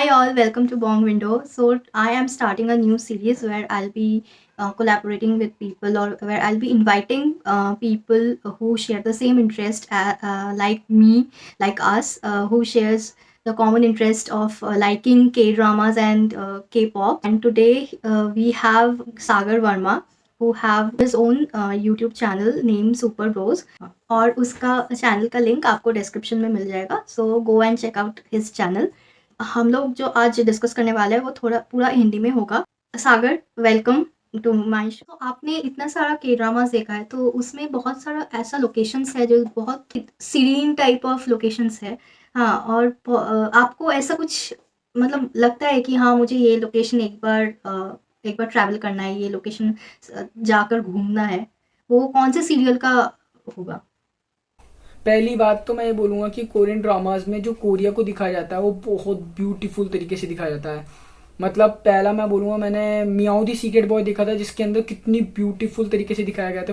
Hi all, welcome to Bong Window. So I am starting a new series where I'll be collaborating with people, or where I'll be inviting people who share the same interest like me, like us, who shares the common interest of liking K dramas and K-pop. And today we have Sagar Verma, who have his own YouTube channel named Super Bros, और उसका channel का link आपको description में मिल जाएगा. So go and check out his channel. हम लोग जो आज डिस्कस करने वाले हैं वो थोड़ा पूरा हिंदी में होगा. सागर, वेलकम टू माय शो. तो आपने इतना सारा के ड्रामास देखा है, तो उसमें बहुत सारा ऐसा लोकेशंस है जो बहुत सीरीन टाइप ऑफ लोकेशंस है. हाँ, और आपको ऐसा कुछ मतलब लगता है कि हाँ, मुझे ये लोकेशन एक बार ट्रैवल करना है, ये लोकेशन जाकर घूमना है, वो कौन से सीरियल का होगा? पहली बात तो मैं ये बोलूंगा कि कोरियन ड्रामाज में जो कोरिया को दिखाया जाता है वो बहुत ब्यूटीफुल तरीके से दिखाया जाता है. मतलब पहला मैं बोलूंगा, मैंने मियाओ दी सीक्रेट बॉय देखा था जिसके अंदर कितनी ब्यूटीफुल तरीके से दिखाया गया था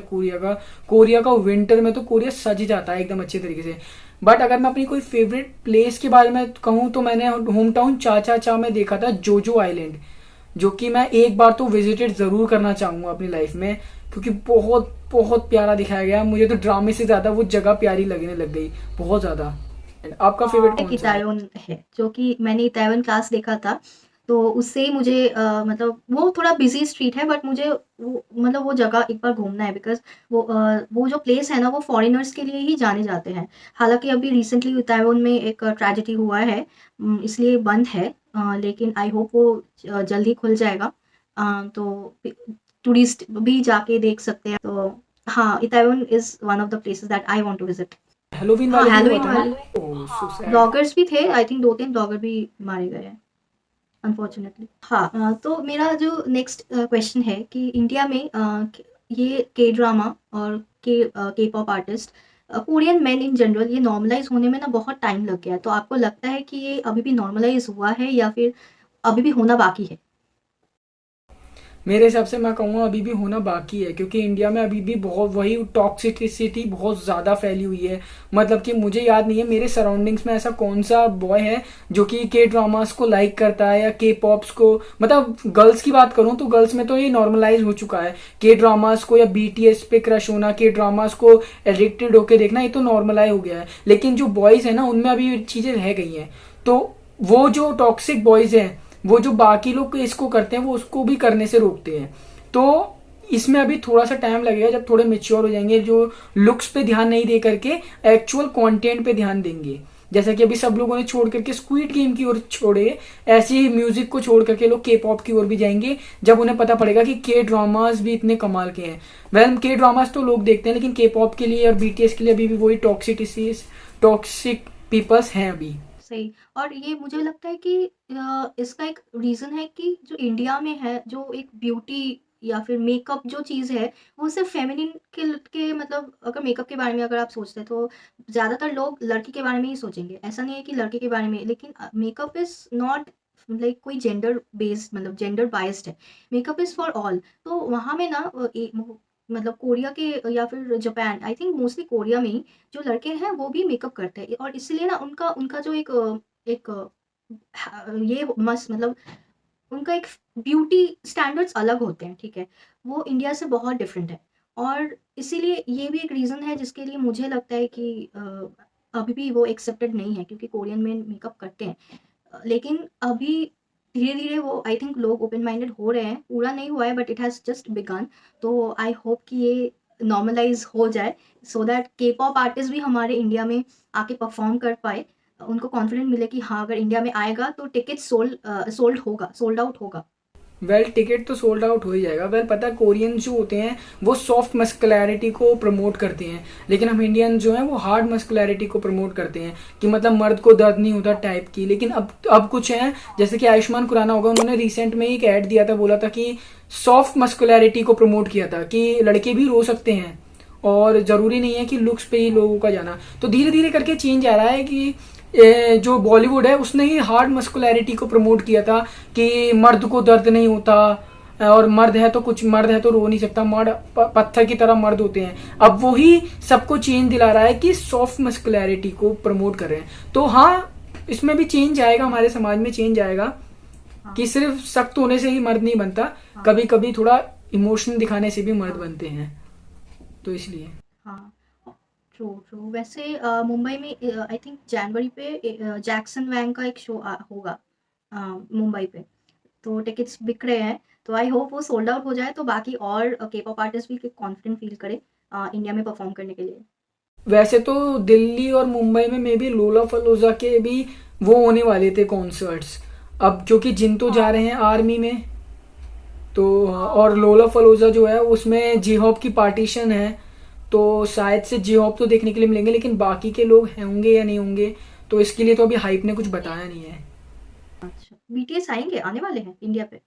कोरिया का विंटर में तो कोरिया सज जाता है एकदम अच्छे तरीके से. बट अगर मैं अपनी कोई फेवरेट प्लेस के बारे में कहूँ तो मैंने होम टाउन चा चा चा में देखा था जोजो आइलैंड, जो कि मैं एक बार तो विजिटेड जरूर करना चाहूंगा अपनी लाइफ में, क्योंकि बहुत बहुत प्यारा दिखाया गया. मुझे तो ड्रामे से ज्यादा वो जगह प्यारी लगने लग गई बहुत ज्यादा. आपका फेवरेट एक कौन सा है? इतायोन है, जो कि मैंने इतायोन क्लास देखा था, तो उससे ही मुझे मतलब वो थोड़ा बिजी स्ट्रीट है, बट मुझे वो मतलब वो जगह एक बार घूमना है, बिकॉज वो जो प्लेस है ना, वो फॉरेनर्स के लिए ही जाने जाते हैं. हालांकि अभी रिसेंटली इतायोन में एक ट्रेजेडी हुआ है, इसलिए बंद है. लेकिन आई होप वो जल्द ही खुल जाएगा. तो टूरिस्ट भी जाके देख सकते हैं. तो हाँ, Itaewon is one of the places that I want to visit. Halloween हाँ, वाले भी हुआ हैलोवीन था ना. वाले ओह सो सैड. ब्लॉगर्स भी थे. आई थिंक 2-3 ब्लॉगर भी मारे गए हैं, अनफॉर्चुनेटली. हाँ, तो मेरा जो नेक्स्ट क्वेश्चन है कि इंडिया में ये के ड्रामा और के pop artist, Korean main in general, ये नॉर्मलाइज होने में ना बहुत टाइम लग गया है. तो आपको लगता है कि ये अभी भी नॉर्मलाइज हुआ है या फिर अभी भी होना बाकी है? मेरे हिसाब से मैं कहूँगा अभी भी होना बाकी है, क्योंकि इंडिया में अभी भी बहुत वही टॉक्सिसिटी बहुत ज्यादा फैली हुई है. मतलब कि मुझे याद नहीं है मेरे सराउंडिंग्स में ऐसा कौन सा बॉय है जो कि के ड्रामास को लाइक करता है या के पॉप्स को. मतलब गर्ल्स की बात करूं तो गर्ल्स में तो ये नॉर्मलाइज हो चुका है, के ड्रामास को या बीटीएस पे क्रश होना, के ड्रामास को एडिक्टेड होके देखना, ये तो नॉर्मलाइज हो गया है. लेकिन जो बॉयज है ना, उनमें अभी ये चीजें रह गई हैं. तो वो जो टॉक्सिक बॉयज हैं, वो जो बाकी लोग इसको करते हैं वो उसको भी करने से रोकते हैं. तो इसमें अभी थोड़ा सा टाइम लगेगा, जब थोड़े मेच्योर हो जाएंगे, जो लुक्स पे ध्यान नहीं दे करके एक्चुअल कंटेंट पे ध्यान देंगे. जैसा कि अभी सब लोगों ने छोड़ करके स्क्विड गेम की ओर छोड़े, ऐसे ही म्यूजिक को छोड़ करके लोग के पॉप की ओर भी जाएंगे जब उन्हें पता पड़ेगा कि के ड्रामास भी इतने कमाल के हैं. वेल, के ड्रामास तो लोग देखते हैं, लेकिन के पॉप के लिए और बीटीएस के लिए अभी भी वही टॉक्सिक पीपल्स हैं अभी. सही. और ये मुझे लगता है कि इसका एक रीज़न है कि जो इंडिया में है, जो एक ब्यूटी या फिर मेकअप जो चीज़ है, वो सिर्फ फेमिनिन के मतलब अगर मेकअप के बारे में अगर आप सोचते हैं, तो ज़्यादातर लोग लड़की के बारे में ही सोचेंगे. ऐसा नहीं है कि लड़के के बारे में, लेकिन मेकअप इज़ नॉट लाइक कोई जेंडर बेस्ड, मतलब जेंडर बाइस्ड है. Makeup is for all. तो वहाँ में ना मतलब कोरिया के या फिर Japan, I think mostly Korea में ही जो लड़के हैं वो भी मेकअप करते हैं, और इसलिए ना उनका उनका जो एक ये मस्त मतलब उनका एक ब्यूटी स्टैंडर्ड्स अलग होते हैं, ठीक है? वो इंडिया से बहुत डिफरेंट है. और इसीलिए ये भी एक रीज़न है जिसके लिए मुझे लगता है कि अभी भी वो एक्सेप्टेड नहीं है, क्योंकि कोरियन में मेकअप करते हैं. लेकिन अभी धीरे-धीरे वो आई थिंक लोग ओपन माइंडेड हो रहे हैं. पूरा नहीं हुआ है, but it has just begun. तो आई होप कि ये नॉर्मलाइज़ हो जाए, सो दैट के-पॉप आर्टिस्ट भी हमारे इंडिया में आके परफ़ॉर्म कर पाएँ. उनको कॉन्फिडेंट मिले कि हाँ, अगर इंडिया में आएगा तो टिकट सोल्ड आउट होगा. वेल, टिकट तो सोल्ड आउट हो ही जाएगा. वेल, पता है कोरियंस जो होते हैं वो सॉफ्ट मस्कुलैरिटी को प्रमोट करते हैं, लेकिन हम इंडियन जो हैं वो हार्ड मस्कुलैरिटी को प्रमोट करते हैं कि मतलब मर्द को दर्द नहीं होता टाइप की. लेकिन अब कुछ हैं, जैसे कि आयुष्मान खुराना होगा, उन्होंने रिसेंट में एक ऐड दिया था, बोला था कि सॉफ्ट मस्कुलैरिटी को प्रमोट किया था कि लड़के भी रो सकते हैं और जरूरी नहीं है कि लुक्स पे ही लोगों का जाना. तो धीरे धीरे करके चेंज आ रहा है कि जो बॉलीवुड है उसने ही हार्ड मस्कुलैरिटी को प्रमोट किया था कि मर्द को दर्द नहीं होता, और मर्द है तो रो नहीं सकता, मर्द पत्थर की तरह मर्द होते हैं. अब वो ही सबको चेंज दिला रहा है कि सॉफ्ट मस्कुलैरिटी को प्रमोट कर रहे हैं. तो हाँ, इसमें भी चेंज आएगा, हमारे समाज में चेंज आएगा हाँ कि सिर्फ सख्त होने से ही मर्द नहीं बनता, हाँ कभी कभी थोड़ा इमोशन दिखाने से भी मर्द हाँ बनते हैं, तो इसलिए। हाँ। True true. वैसे मुंबई में आई थिंक जनवरी पे जैक्सन वैंग का एक शो होगा मुंबई पे, तो टिकट्स बिक रहे हैं। तो आई होप वो सोल्ड आउट हो जाए, तो बाकी और के पॉप आर्टिस्ट भी कॉन्फिडेंट फील करे इंडिया में परफॉर्म करने के लिए। वैसे तो दिल्ली और मुंबई में मे बी लोला फलोजा के भी वो होने वाले थे कॉन्सर्ट्स, अब क्योंकि जिन तो जा हाँ रहे हैं आर्मी में, तो हाँ और लोला फलोजा जो है उसमें जे हॉप की पार्टीशन है, तो शायद से जे हॉप तो देखने के लिए मिलेंगे, लेकिन बाकी के लोग होंगे या नहीं होंगे, तो इसके लिए तो अभी हाइप ने कुछ बताया नहीं है। अच्छा, बीटीएस आएंगे, आने वाले हैं इंडिया पे?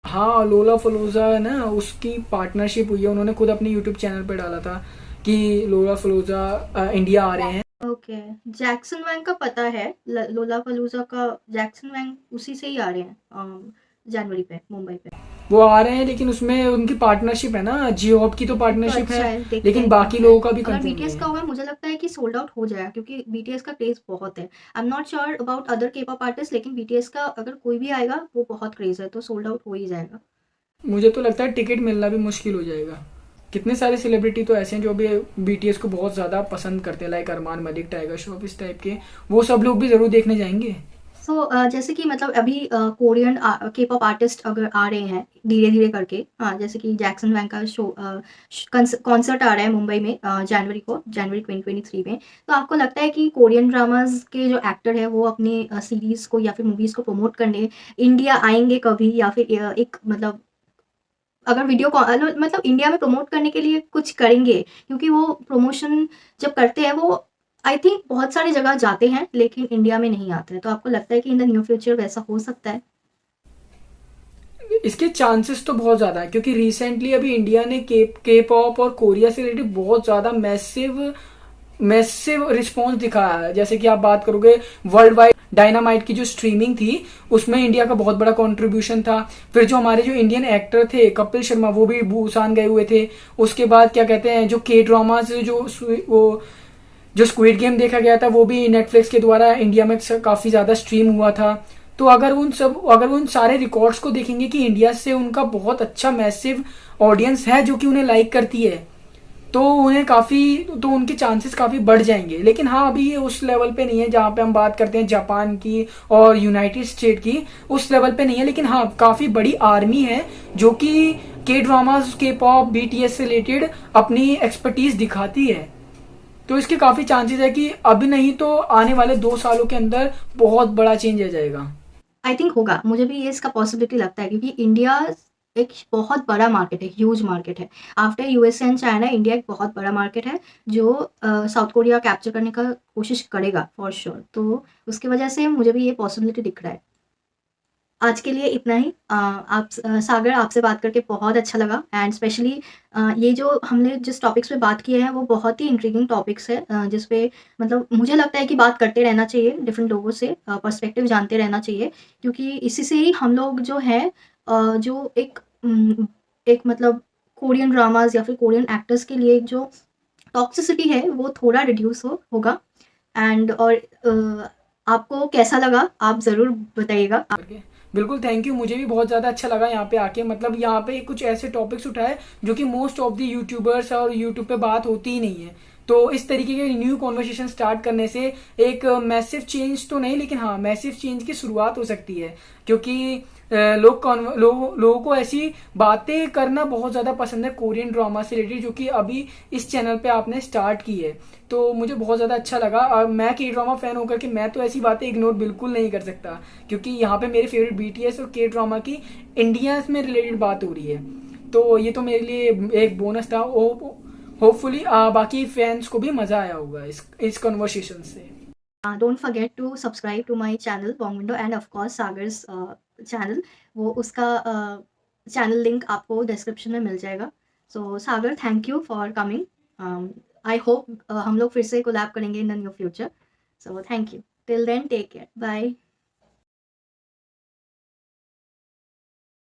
हाँ, लोला फलोजा है ना, उसकी पार्टनरशिप हुई है, उन्होंने खुद अपने यूट्यूब चैनल पे डाला था कि लोला फलोजा इंडिया आ रहे हैं। ओके। जैक्सन वैंग का पता है, लोलापलूजा का जैक्सन वैंग उसी से ही आ रहे हैं जनवरी पे मुंबई पे। वो आ रहे हैं, लेकिन उसमें उनकी पार्टनरशिप है ना, जियो हॉप की तो तो पार्टनरशिप है, अच्छा है, देखते लेकिन हैं क्या बाकी होता है। लोगों का भी अगर कंफर्म नहीं बीटीएस का है। होगा मुझे लगता है कि सोल्ड आउट हो जाएगा, क्योंकि बीटीएस का क्रेज बहुत है। I am not sure about other के पॉप आर्टिस्ट, लेकिन बीटीएस का अगर कोई भी आएगा वो बहुत क्रेज है, तो सोल्ड आउट हो ही जाएगा। मुझे तो लगता है टिकट मिलना भी मुश्किल हो जाएगा, कितने सारे सेलिब्रिटी तो ऐसे हैं जो भी बीटीएस को बहुत ज्यादा पसंद करते हैं, लाइक अरमान मलिक, टाइगर श्रॉफ, इस टाइप के, वो सब लोग भी जरूर देखने जाएंगे। जैसे कि मतलब अभी कोरियन के पॉप आर्टिस्ट अगर आ रहे हैं धीरे धीरे करके, हाँ, जैसे कि जैक्सन वैंग का शो कॉन्सर्ट आ रहा है मुंबई में जनवरी को, जनवरी 2023 में। तो आपको लगता है कि कोरियन ड्रामाज के जो एक्टर है वो अपने सीरीज को या फिर मूवीज को प्रमोट करने इंडिया आएंगे कभी, या फिर एक मतलब अगर मतलब इंडिया में प्रमोट करने के लिए कुछ करेंगे? क्योंकि वो प्रमोशन जब करते हैं वो आई थिंक बहुत सारी जगह जाते हैं, लेकिन इंडिया में नहीं आते हैं। तो आपको लगता है कि इन द न्यू फ्यूचर वैसा हो सकता है? इसके चांसेस तो बहुत ज्यादा है, क्योंकि रिसेंटली अभी इंडिया ने के पॉप और कोरिया से रिलेटेड बहुत ज्यादा मैसिव मैसिव रिस्पॉन्स दिखाया है। जैसे कि आप बात करोगे वर्ल्ड वाइड डायनामाइट की जो स्ट्रीमिंग थी, उसमें इंडिया का बहुत बड़ा कंट्रीब्यूशन था। फिर जो हमारे जो इंडियन एक्टर थे कपिल शर्मा, वो भी बुसान गए हुए थे। उसके बाद क्या कहते हैं, जो के ड्रामाज वो जो स्क्विड गेम देखा गया था, वो भी नेटफ्लिक्स के द्वारा इंडिया में काफी ज्यादा स्ट्रीम हुआ था। तो अगर उन सारे रिकॉर्ड्स को देखेंगे कि इंडिया से उनका बहुत अच्छा मैसिव ऑडियंस है जो कि उन्हें लाइक करती है, तो उनके चांसेस काफी बढ़ जाएंगे। लेकिन हाँ, अभी ये उस लेवल पे नहीं है जहां पे हम बात करते हैं जापान की और यूनाइटेड स्टेट की, उस लेवल पे नहीं है। लेकिन हाँ, काफी बड़ी आर्मी है जो कि के ड्रामाज, के पॉप, बीटीएस से रिलेटेड अपनी एक्सपर्टीज दिखाती है। तो इसके काफी चांसेस है कि अभी नहीं तो आने वाले 2 सालों के अंदर बहुत बड़ा चेंज आ जाएगा। आई थिंक होगा, मुझे भी ये इसका पॉसिबिलिटी लगता है, क्योंकि इंडिया एक बहुत बड़ा मार्केट है, ह्यूज मार्केट है। After USA and China India एक बहुत बड़ा मार्केट है, जो साउथ कोरिया कैप्चर करने का कोशिश करेगा फॉर श्योर। तो उसकी वजह से मुझे भी ये पॉसिबिलिटी दिख रहा है। आज के लिए इतना ही। सागर, आपसे बात करके बहुत अच्छा लगा, एंड स्पेशली ये जो हमने जिस टॉपिक्स पे बात किए हैं वो बहुत ही इंट्रीगिंग टॉपिक्स है, जिस पे मतलब मुझे लगता है कि बात करते रहना चाहिए, डिफरेंट लोगों से पर्सपेक्टिव जानते रहना चाहिए, क्योंकि इसी से ही हम लोग जो है जो एक मतलब कोरियन ड्रामाज या फिर कोरियन एक्टर्स के लिए जो टॉक्सिसिटी है वो थोड़ा रिड्यूस होगा। एंड और आपको कैसा लगा आप ज़रूर बताइएगा। करके बिल्कुल, थैंक यू, मुझे भी बहुत ज्यादा अच्छा लगा यहाँ पे आके। मतलब यहाँ पे कुछ ऐसे टॉपिक्स उठाए जो कि मोस्ट ऑफ द यूट्यूबर्स और यूट्यूब पे बात होती ही नहीं है। तो इस तरीके के न्यू कॉन्वर्सेशन स्टार्ट करने से एक मैसिव चेंज तो नहीं, लेकिन हाँ, मैसिव चेंज की शुरुआत हो सकती है। क्योंकि लोगों को ऐसी बातें करना बहुत ज्यादा पसंद है कोरियन ड्रामा से रिलेटेड, जो कि अभी इस चैनल पे आपने स्टार्ट की है। तो मुझे बहुत ज्यादा अच्छा लगा, और मैं के ड्रामा फैन होकर के मैं तो ऐसी बातें इग्नोर बिल्कुल नहीं कर सकता, क्योंकि यहाँ पे मेरे फेवरेट बीटीएस और के ड्रामा की इंडिया में रिलेटेड बात हो रही है। तो ये तो मेरे लिए एक बोनस था। होपफुली बाकी फैंस को भी मजा आया होगा इस कन्वर्सेशन से। Don't forget to subscribe to my channel Bong Window, and of course Sagar's channel, वो उसका चैनल लिंक आपको डिस्क्रिप्शन में मिल जाएगा। So Sagar, thank you for coming. I hope हम लोग फिर से कोलैब करेंगे in the new future. So thank you, till then take care, bye.